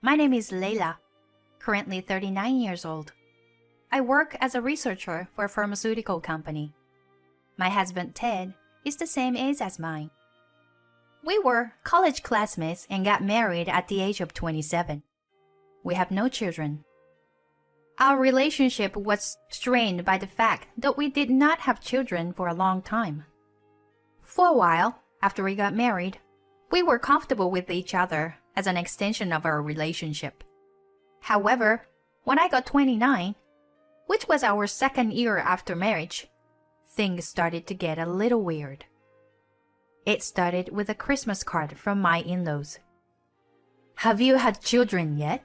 My name is Leila, currently 39 years old. I work as a researcher for a pharmaceutical company. My husband Ted is the same age as mine. We were college classmates and got married at the age of 27. We have no children. Our relationship was strained by the fact that we did not have children for a long time. For a while, after we got married, we were comfortable with each other as an extension of our relationship. However, when I got 29, which was our second year after marriage, things started to get a little weird. It started with a Christmas card from my in-laws. "Have you had children yet?"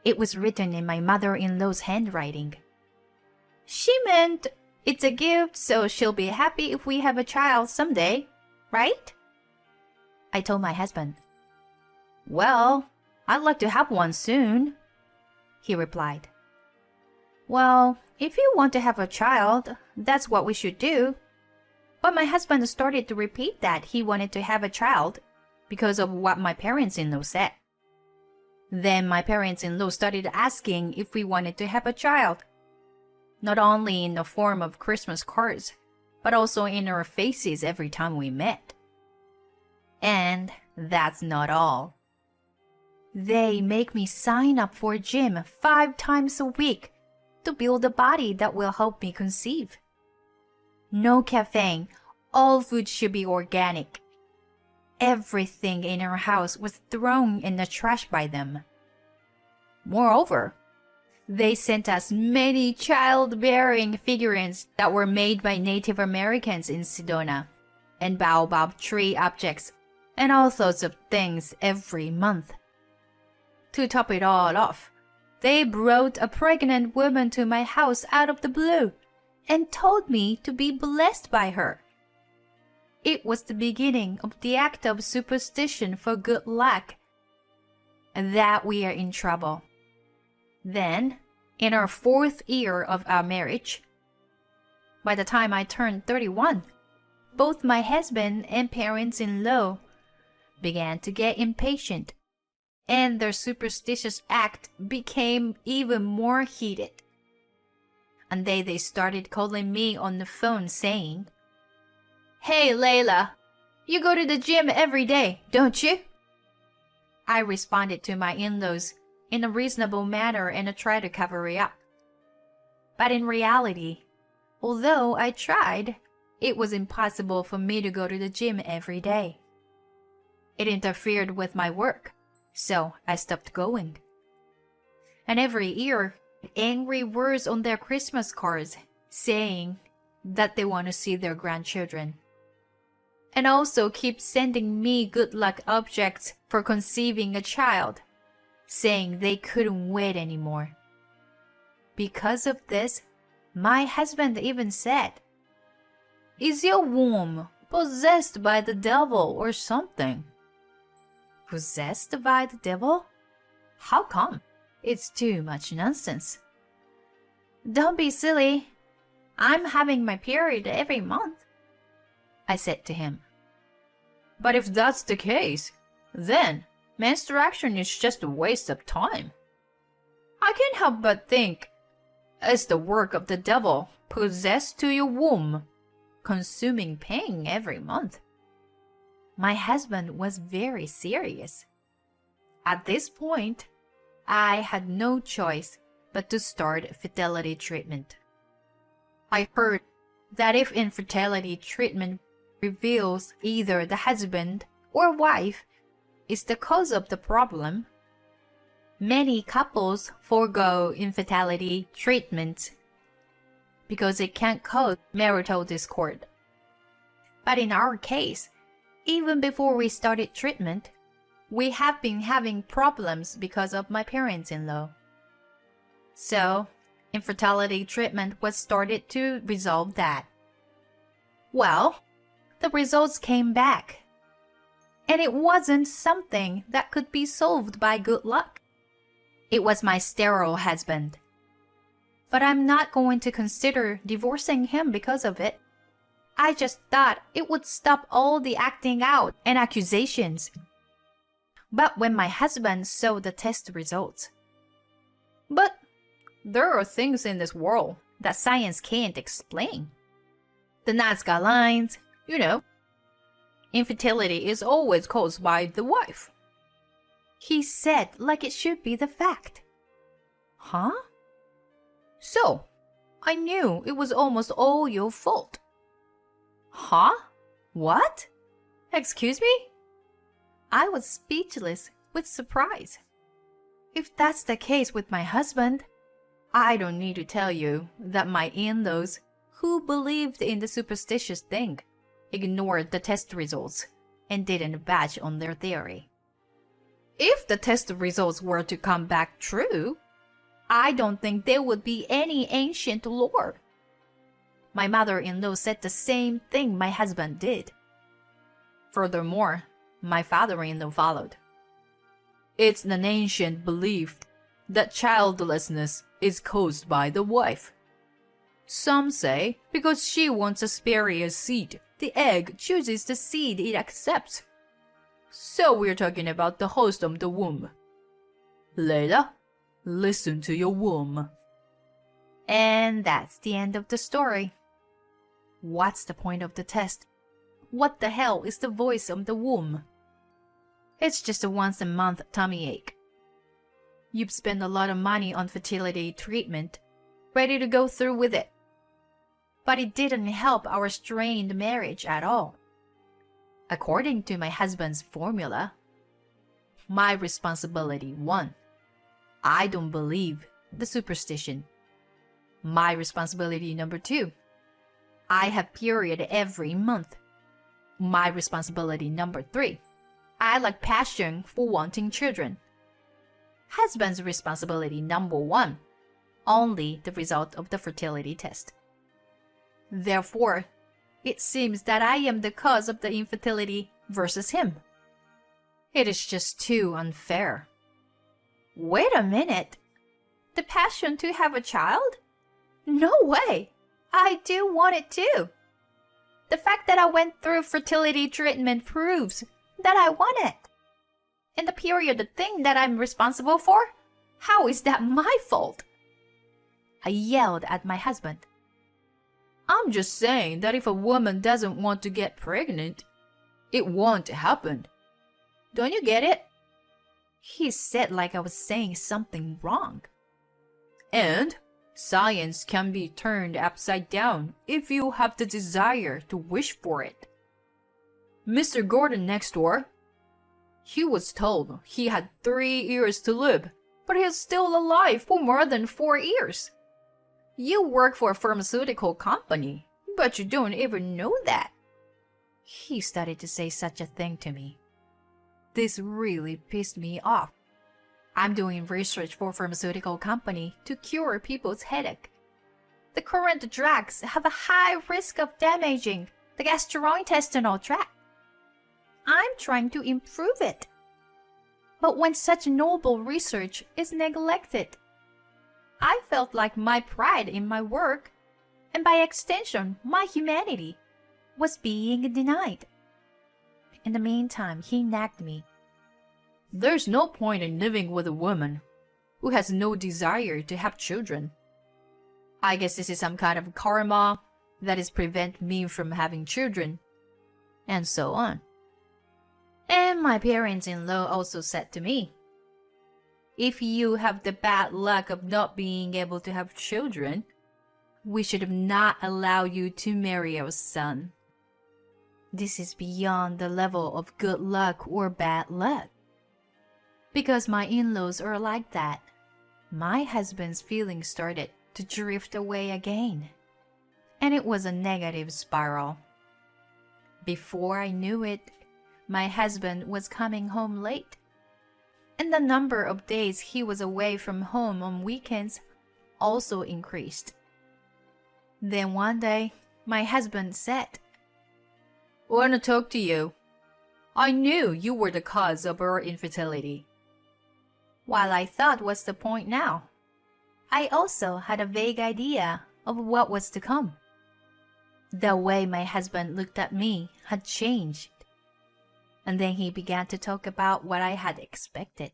It was written in my mother-in-law's handwriting. She meant it's a gift, so she'll be happy if we have a child someday, right? I told my husband. "Well, I'd like to have one soon," he replied. "Well, if you want to have a child, that's what we should do." But my husband started to repeat that he wanted to have a child because of what my parents-in-law said. Then my parents-in-law started asking if we wanted to have a child, not only in the form of Christmas cards, but also in our faces every time we met. And that's not all. They make me sign up for a gym 5 times a week to build a body that will help me conceive. No caffeine, all food should be organic. Everything in our house was thrown in the trash by them. Moreover, they sent us many childbearing figurines that were made by Native Americans in Sedona, and baobab tree objects, and all sorts of things every month. To top it all off, they brought a pregnant woman to my house out of the blue and told me to be blessed by her. It was the beginning of the act of superstition for good luck, and that we are in trouble. Then, in our 4th year of our marriage, by the time I turned 31, both my husband and parents-in-law began to get impatient, and their superstitious act became even more heated. And they started calling me on the phone saying, "Hey, Layla, you go to the gym every day, don't you?" I responded to my in-laws in a reasonable manner and I tried to cover it up. But in reality, although I tried, it was impossible for me to go to the gym every day. It interfered with my work, so I stopped going. And every year, angry words on their Christmas cards saying that they want to see their grandchildren. And also keep sending me good luck objects for conceiving a child, saying they couldn't wait anymore. Because of this, my husband even said, "Is your womb possessed by the devil or something?" Possessed by the devil? How come? It's too much nonsense. "Don't be silly. I'm having my period every month," I said to him. "But if that's the case, then menstruation is just a waste of time. I can't help but think it's the work of the devil possessed to your womb, consuming pain every month." My husband was very serious. At this point, I had no choice but to start fertility treatment. I heard that if infertility treatment reveals either the husband or wife is the cause of the problem, many couples forego infertility treatment because it can't cause marital discord. But in our case, even before we started treatment, we have been having problems because of my parents-in-law. So, infertility treatment was started to resolve that. Well, the results came back. And it wasn't something that could be solved by good luck. It was my sterile husband. But I'm not going to consider divorcing him because of it. I just thought it would stop all the acting out and accusations. But when my husband saw the test results, but there are things in this world that science can't explain. The Nazca lines, infertility is always caused by the wife. He said like it should be the fact. Huh? So, I knew it was almost all your fault. Huh? What? Excuse me? I was speechless with surprise. If that's the case with my husband, I don't need to tell you that my in-laws, who believed in the superstitious thing, ignored the test results and didn't budge on their theory. If the test results were to come back true, I don't think there would be any ancient lore. My mother-in-law said the same thing my husband did. Furthermore, my father-in-law followed. It's an ancient belief that childlessness is caused by the wife. Some say because she wants a superior seed, the egg chooses the seed it accepts. So we're talking about the host of the womb. Layla, listen to your womb. And that's the end of the story. What's the point of the test? What the hell is the voice of the womb? It's just a once-a-month tummy ache. You've spent a lot of money on fertility treatment, ready to go through with it. But it didn't help our strained marriage at all. According to my husband's formula, my responsibility 1. I don't believe the superstition. My responsibility number 2. I have period every month. My responsibility number 3. I lack passion for wanting children. Husband's responsibility number 1. Only the result of the fertility test. Therefore, it seems that I am the cause of the infertility versus him. It is just too unfair. Wait a minute. The passion to have a child? No way. I do want it too. The fact that I went through fertility treatment proves that I want it. And the period thing that I'm responsible for? How is that my fault? I yelled at my husband. I'm just saying that if a woman doesn't want to get pregnant, it won't happen. Don't you get it? He said like I was saying something wrong. And science can be turned upside down if you have the desire to wish for it. Mr. Gordon next door, he was told he had 3 years to live, but he's still alive for more than 4 years. You work for a pharmaceutical company, but you don't even know that. He started to say such a thing to me. This really pissed me off. I'm doing research for a pharmaceutical company to cure people's headache. The current drugs have a high risk of damaging the gastrointestinal tract. I'm trying to improve it. But when such noble research is neglected, I felt like my pride in my work, and by extension my humanity, was being denied. In the meantime, he nagged me. There's no point in living with a woman who has no desire to have children. I guess this is some kind of karma that is prevent me from having children, and so on. And my parents-in-law also said to me, if you have the bad luck of not being able to have children, we should have not allowed you to marry our son. This is beyond the level of good luck or bad luck. Because my in-laws are like that, my husband's feelings started to drift away again. And it was a negative spiral. Before I knew it, my husband was coming home late. And the number of days he was away from home on weekends also increased. Then one day, my husband said, I want to talk to you. I knew you were the cause of our infertility. While I thought what's the point now, I also had a vague idea of what was to come. The way my husband looked at me had changed. And then he began to talk about what I had expected.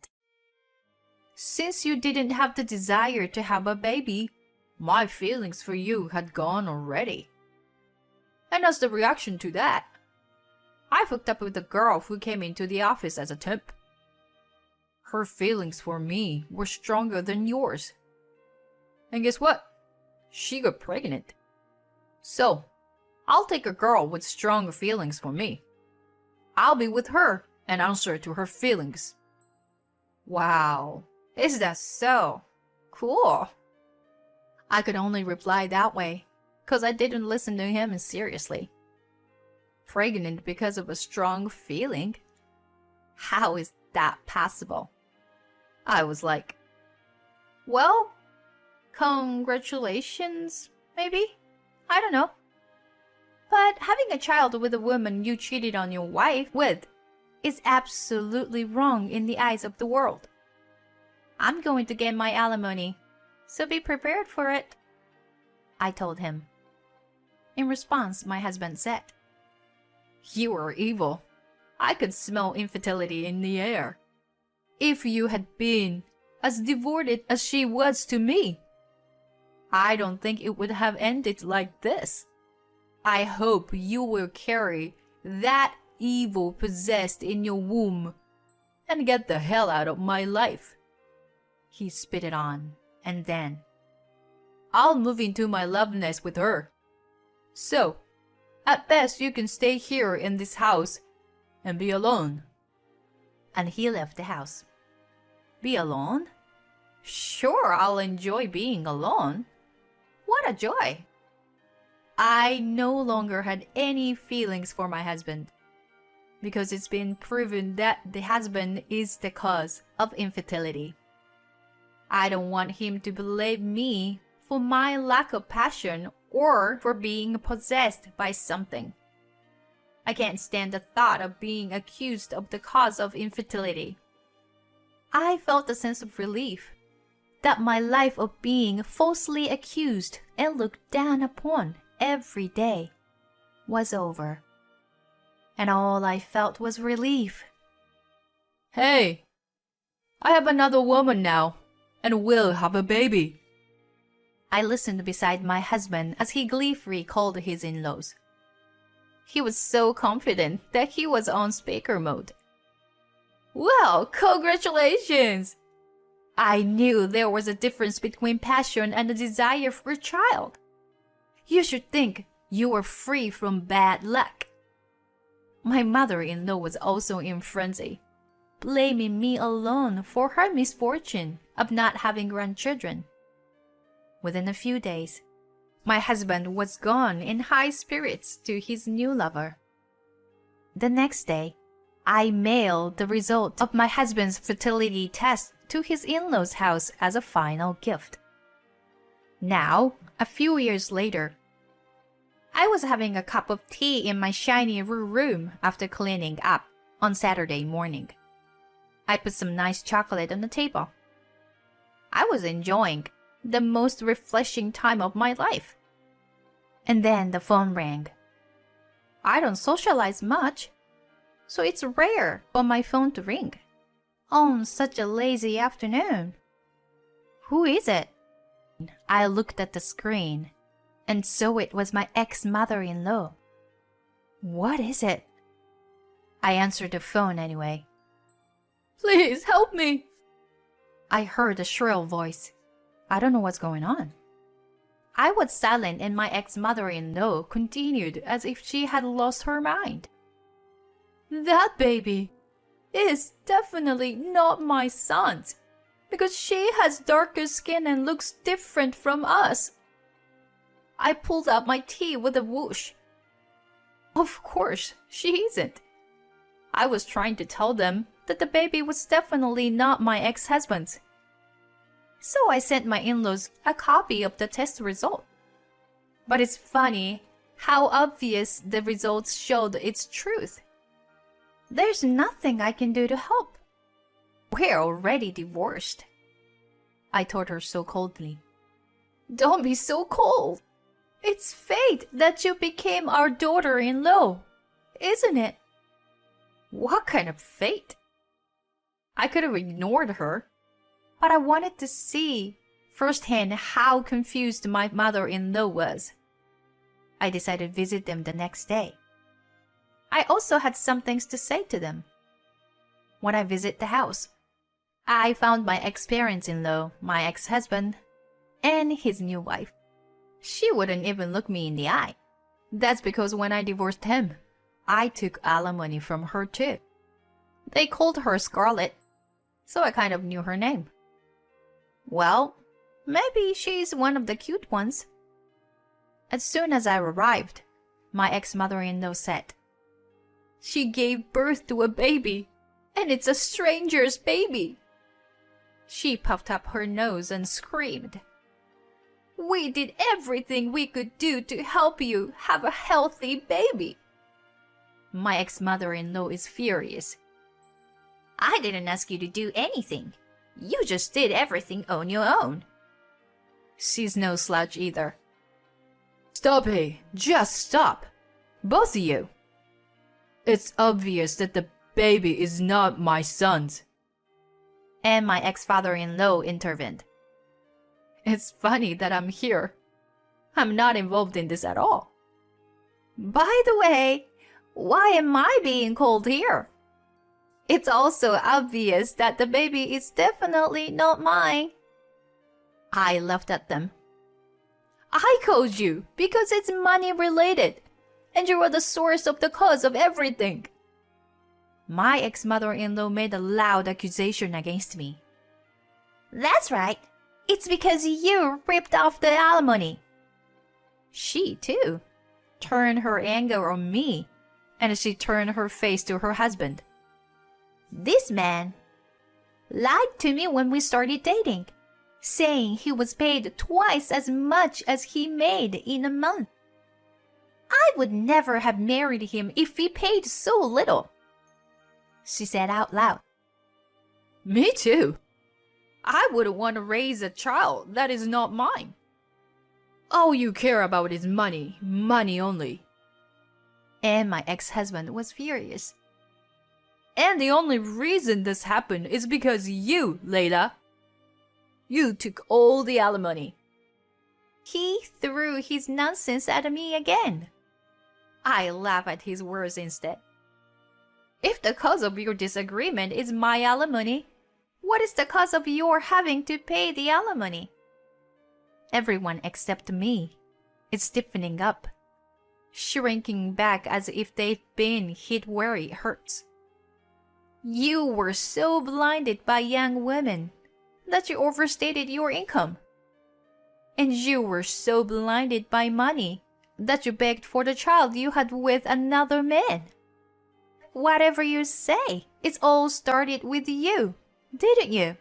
Since you didn't have the desire to have a baby, my feelings for you had gone already. And as the reaction to that, I hooked up with a girl who came into the office as a temp. Her feelings for me were stronger than yours. And guess what? She got pregnant. So, I'll take a girl with stronger feelings for me. I'll be with her and answer to her feelings. Wow, is that so? Cool. I could only reply that way, because I didn't listen to him seriously. Pregnant because of a strong feeling? How is that possible? I was like, well, congratulations, maybe? I don't know. But having a child with a woman you cheated on your wife with is absolutely wrong in the eyes of the world. I'm going to get my alimony, so be prepared for it, I told him. In response, my husband said, You are evil. I could smell infidelity in the air. If you had been as devoted as she was to me, I don't think it would have ended like this. I hope you will carry that evil possessed in your womb and get the hell out of my life. He spit it on, and then, I'll move into my love nest with her. So, at best you can stay here in this house and be alone. And he left the house. Be alone? Sure, I'll enjoy being alone. What a joy! I no longer had any feelings for my husband, because it's been proven that the husband is the cause of infidelity. I don't want him to blame me for my lack of passion or for being possessed by something. I can't stand the thought of being accused of the cause of infidelity. I felt a sense of relief that my life of being falsely accused and looked down upon every day was over. And all I felt was relief. Hey, I have another woman now, and will have a baby. I listened beside my husband as he gleefully called his in-laws. He was so confident that he was on speaker mode. Well, congratulations! I knew there was a difference between passion and a desire for a child. You should think you were free from bad luck. My mother-in-law was also in frenzy, blaming me alone for her misfortune of not having grandchildren. Within a few days, my husband was gone in high spirits to his new lover. The next day, I mailed the result of my husband's fertility test to his in-laws' house as a final gift. Now, a few years later, I was having a cup of tea in my shiny room after cleaning up on Saturday morning. I put some nice chocolate on the table. I was enjoying the most refreshing time of my life. And then the phone rang. I don't socialize much, so it's rare for my phone to ring on such a lazy afternoon. Who is it? I looked at the screen and saw it was my ex-mother-in-law. What is it? I answered the phone anyway. Please help me! I heard a shrill voice. I don't know what's going on. I was silent and my ex-mother-in-law continued as if she had lost her mind. That baby is definitely not my son's, because she has darker skin and looks different from us. I pulled out my tea with a whoosh. Of course, she isn't. I was trying to tell them that the baby was definitely not my ex-husband's. So I sent my in-laws a copy of the test result. But it's funny how obvious the results showed its truth. There's nothing I can do to help. We're already divorced. I told her so coldly. Don't be so cold. It's fate that you became our daughter-in-law, isn't it? What kind of fate? I could have ignored her, but I wanted to see firsthand how confused my mother-in-law was. I decided to visit them the next day. I also had some things to say to them. When I visit the house, I found my ex-parents-in-law, my ex-husband, and his new wife. She wouldn't even look me in the eye. That's because when I divorced him, I took alimony from her too. They called her Scarlett, so I kind of knew her name. Well, maybe she's one of the cute ones. As soon as I arrived, my ex-mother-in-law said, "She gave birth to a baby, and it's a stranger's baby." She puffed up her nose and screamed, "We did everything we could do to help you have a healthy baby." My ex-mother-in-law is furious. "I didn't ask you to do anything. You just did everything on your own." She's no slouch either. "Stop it! Just stop! Both of you! It's obvious that the baby is not my son's." And my ex-father-in-law intervened. "It's funny that I'm here. I'm not involved in this at all. By the way, why am I being called here? It's also obvious that the baby is definitely not mine." I laughed at them. "I called you because it's money related, and you are the source of the cause of everything." My ex-mother-in-law made a loud accusation against me. "That's right. It's because you ripped off the alimony." She, too, turned her anger on me, and she turned her face to her husband. "This man lied to me when we started dating, saying he was paid twice as much as he made in a month. I would never have married him if he paid so little." She said out loud. "Me too. I wouldn't want to raise a child that is not mine. All you care about is money, money only." And my ex-husband was furious. "And the only reason this happened is because you, Layla. You took all the alimony." He threw his nonsense at me again. I laughed at his words instead. "If the cause of your disagreement is my alimony, what is the cause of your having to pay the alimony?" Everyone except me is stiffening up, shrinking back as if they've been hit where it hurts. "You were so blinded by young women that you overstated your income. And you were so blinded by money that you begged for the child you had with another man. Whatever you say, it all started with you, didn't you?"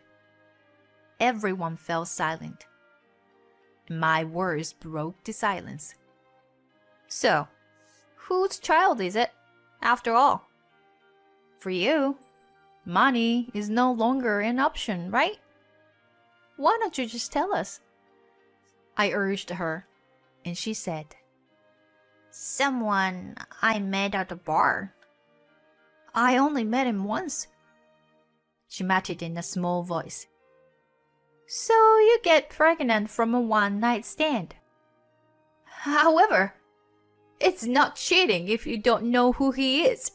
Everyone fell silent. My words broke the silence. "So, whose child is it, after all? For you, money is no longer an option, right? Why don't you just tell us?" I urged her, and she said, "Someone I met at a bar. I only met him once." She matted in a small voice. "So you get pregnant from a one-night stand. However, it's not cheating if you don't know who he is.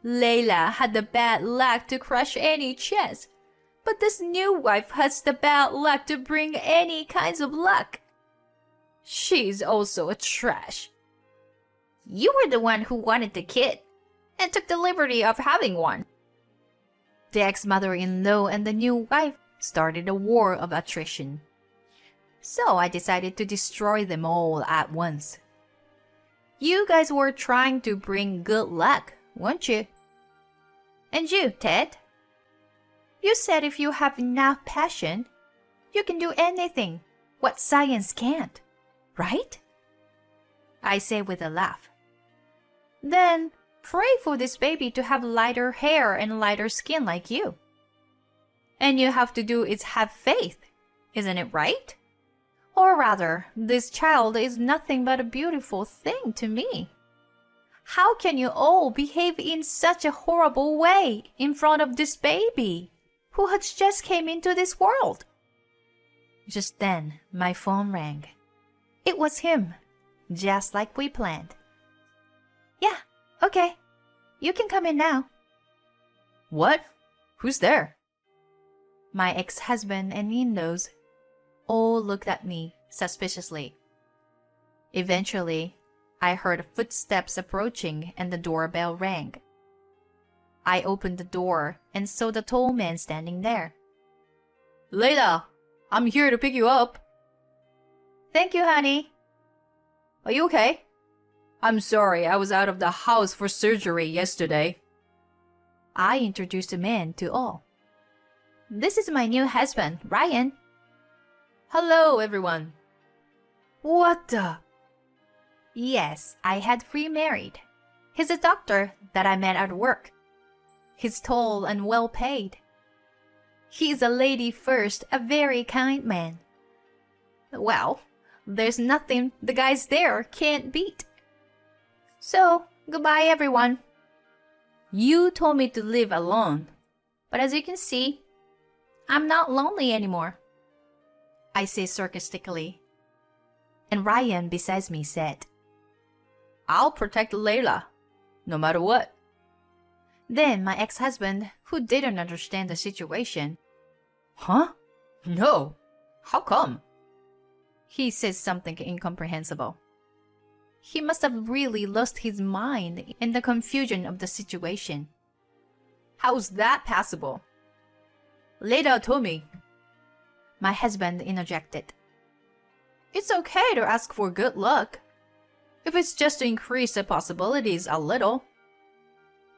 Layla had the bad luck to crush any chance, but this new wife has the bad luck to bring any kinds of luck. She's also a trash. You were the one who wanted the kid and took the liberty of having one." The ex-mother-in-law and the new wife started a war of attrition. So I decided to destroy them all at once. "You guys were trying to bring good luck, weren't you? And you, Ted? You said if you have enough passion, you can do anything what science can't, right?" I say with a laugh. "Then pray for this baby to have lighter hair and lighter skin like you. And you have to do is have faith, isn't it right? Or rather, this child is nothing but a beautiful thing to me. How can you all behave in such a horrible way in front of this baby who has just came into this world? Just then, my phone rang. It was him, just like we planned. Yeah, okay. You can come in now. What? Who's there? My ex-husband and in-laws all looked at me suspiciously. Eventually, I heard footsteps approaching and the doorbell rang. I opened the door and saw the tall man standing there. Layla, I'm here to pick you up. Thank you, honey. Are you okay? I'm sorry, I was out of the house for surgery yesterday. I introduced the man to all. This is my new husband, Ryan. Hello, everyone. What the? Yes, I had remarried. He's a doctor that I met at work. He's tall and well paid. He's a lady first, a very kind man. Well, there's nothing the guys there can't beat. So, goodbye everyone. You told me to live alone, but as you can see, I'm not lonely anymore, I say sarcastically. And Ryan beside me said, I'll protect Layla, no matter what. Then my ex-husband, who didn't understand the situation, Huh? No. How come? He says something incomprehensible. He must have really lost his mind in the confusion of the situation. How's that possible? Layla told me. My husband interjected. It's okay to ask for good luck, if it's just to increase the possibilities a little.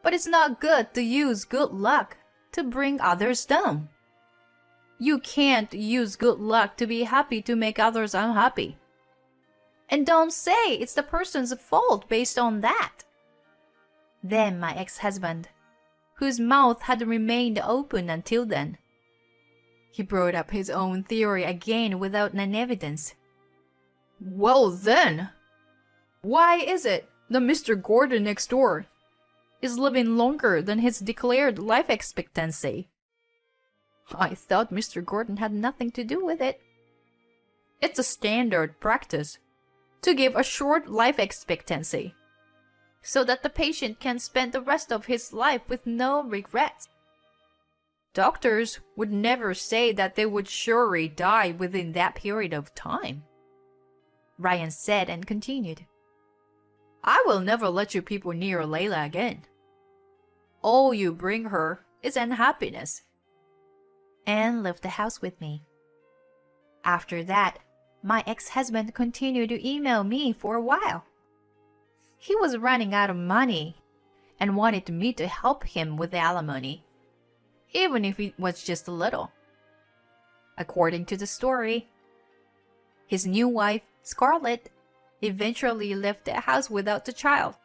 But it's not good to use good luck to bring others down. You can't use good luck to be happy to make others unhappy. And don't say it's the person's fault based on that. Then my ex-husband, whose mouth had remained open until then, he brought up his own theory again without any evidence. Well then, why is it that Mr. Gordon next door is living longer than his declared life expectancy? I thought Mr. Gordon had nothing to do with it. It's a standard practice to give a short life expectancy so that the patient can spend the rest of his life with no regrets. Doctors would never say that they would surely die within that period of time, Ryan said and continued. I will never let you people near Layla again. All you bring her is unhappiness. And left the house with me. After that, my ex-husband continued to email me for a while. He was running out of money and wanted me to help him with the alimony, even if it was just a little. According to the story, his new wife, Scarlett, eventually left the house without the child.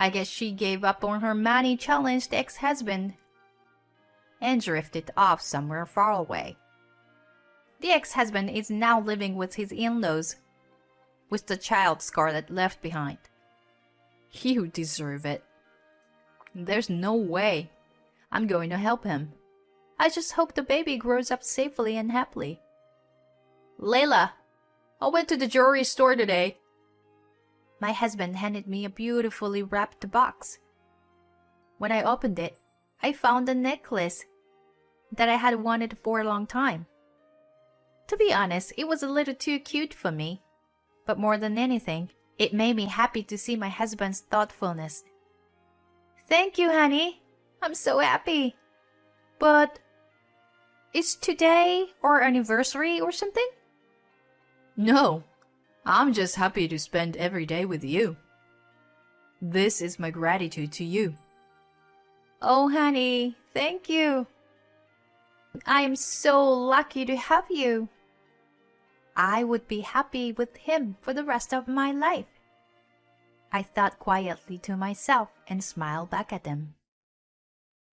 I guess she gave up on her money-challenged ex-husband and drifted off somewhere far away. The ex-husband is now living with his in-laws, with the child Scarlett left behind. You deserve it. There's no way I'm going to help him. I just hope the baby grows up safely and happily. Layla, I went to the jewelry store today. My husband handed me a beautifully wrapped box. When I opened it, I found a necklace that I had wanted for a long time. To be honest, it was a little too cute for me, but more than anything, it made me happy to see my husband's thoughtfulness. Thank you, honey. I'm so happy. But is today our anniversary or something? No, I'm just happy to spend every day with you. This is my gratitude to you. Oh, honey, thank you. I am so lucky to have you. I would be happy with him for the rest of my life. I thought quietly to myself and smiled back at them.